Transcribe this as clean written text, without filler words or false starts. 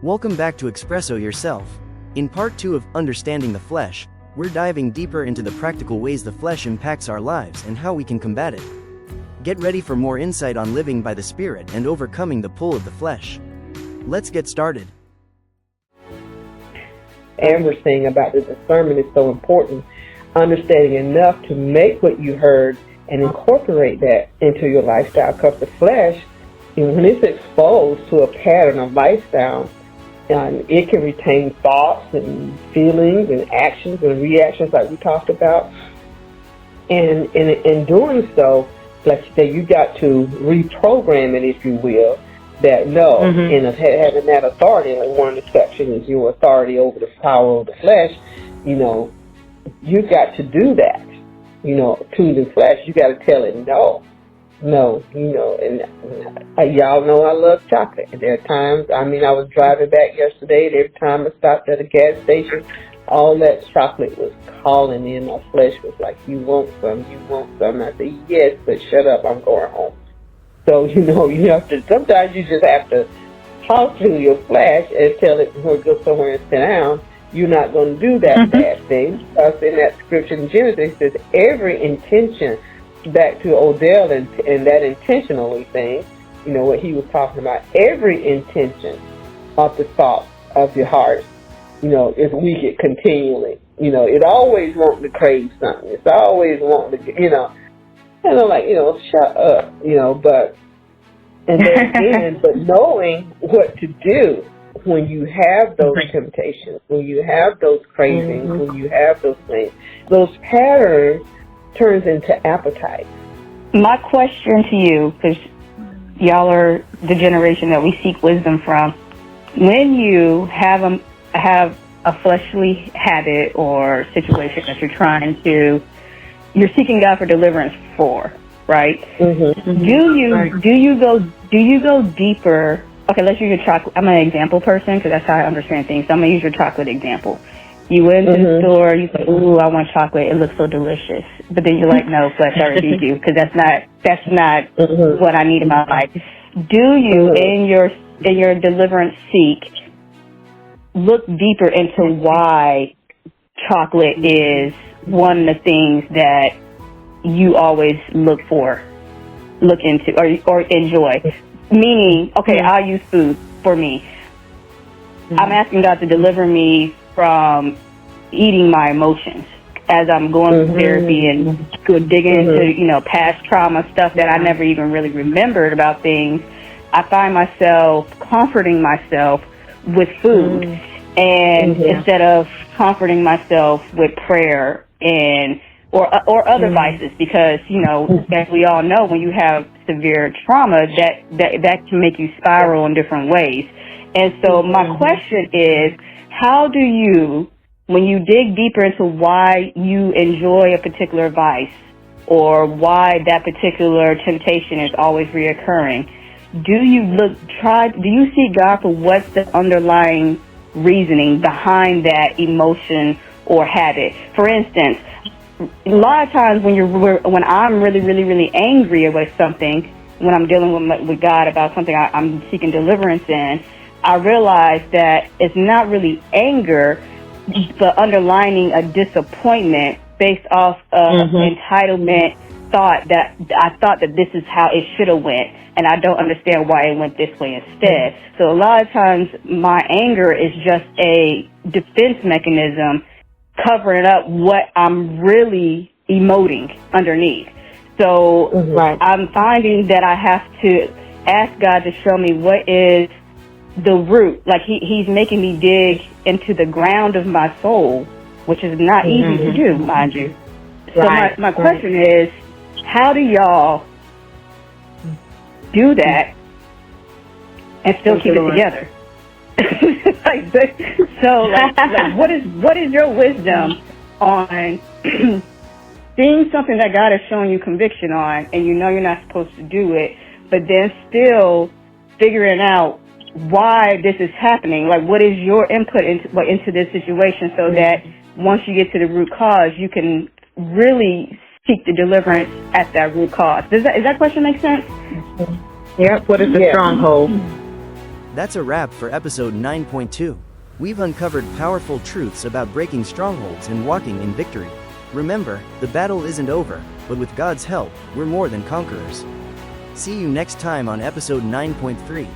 Welcome back to Expresso Yourself. In part 2 of Understanding the Flesh, we're diving deeper into the practical ways the flesh impacts our lives and how we can combat it. Get ready for more insight on living by the Spirit and overcoming the pull of the flesh. Let's get started. Amber's saying about the discernment is so important. Understanding enough to make what you heard and incorporate that into your lifestyle. Because the flesh, when it's exposed to a pattern of lifestyle, it can retain thoughts and feelings and actions and reactions like we talked about. And in doing so, like you say, you got to reprogram it, if you will, that no, and having that authority, like one of the sections is your authority over the power of the flesh, you got to do that, to the flesh. You got to tell it no, and y'all know I love chocolate. And there are times, I was driving back yesterday, and every time I stopped at a gas station, all that chocolate was calling in. My flesh was like, you want some? And I said, yes, but shut up, I'm going home. So, you have to, sometimes you just have to talk to your flesh and tell it before it goes somewhere and sit down. You're not going to do that bad thing. Because in that scripture in Genesis, it says every intention, back to Odell and that intentionally thing, what he was talking about, every intention of the thought of your heart, is wicked continually. It always wants to crave something. It's always wanting to, shut up, but knowing what to do when you have those temptations, when you have those cravings, when you have those things, those patterns turns into appetite. My question to you, because y'all are the generation that we seek wisdom from, when you have a fleshly habit or situation that you're seeking God for deliverance for, right? Do you go deeper? Okay, let's use your chocolate. I'm an example person because that's how I understand things. So I'm gonna use your chocolate example. You went to the store, you say, "Ooh, I want chocolate. It looks so delicious." But then you're like, "No, flesh, I rebuke you because that's not what I need in my life." Do you, in your deliverance seek, look deeper into why chocolate is one of the things that you always look into, or enjoy? Meaning, okay, I'll use food for me. I'm asking God to deliver me from eating my emotions as I'm going through therapy and digging into, past trauma stuff that I never even really remembered about things. I find myself comforting myself with food, and instead of comforting myself with prayer or other vices, because as we all know, when you have severe trauma, that can make you spiral in different ways. And so my question is, how do you, when you dig deeper into why you enjoy a particular vice or why that particular temptation is always reoccurring, do you seek God for what's the underlying reasoning behind that emotion or habit? For instance, a lot of times when I'm really, really, really angry about something, when I'm dealing with God about something I'm seeking deliverance in, I realize that it's not really anger, but underlining a disappointment based off of entitlement thought that I thought that this is how it should have went, and I don't understand why it went this way instead. So a lot of times my anger is just a defense mechanism covering up what I'm really emoting underneath. So I'm finding that I have to ask God to show me what is the root. Like he's making me dig into the ground of my soul, which is not easy to do, mind you. So my question is, how do y'all do that and still keep it together? What is your wisdom on seeing something that God has shown you conviction on, and you're not supposed to do it, but then still figuring out why this is happening? Like, what is your input into this situation, so that once you get to the root cause, you can really seek the deliverance at that root cause? Does that question make sense? Yep. What is the stronghold? That's a wrap for episode 9.2. We've uncovered powerful truths about breaking strongholds and walking in victory. Remember, the battle isn't over, but with God's help, we're more than conquerors. See you next time on episode 9.3.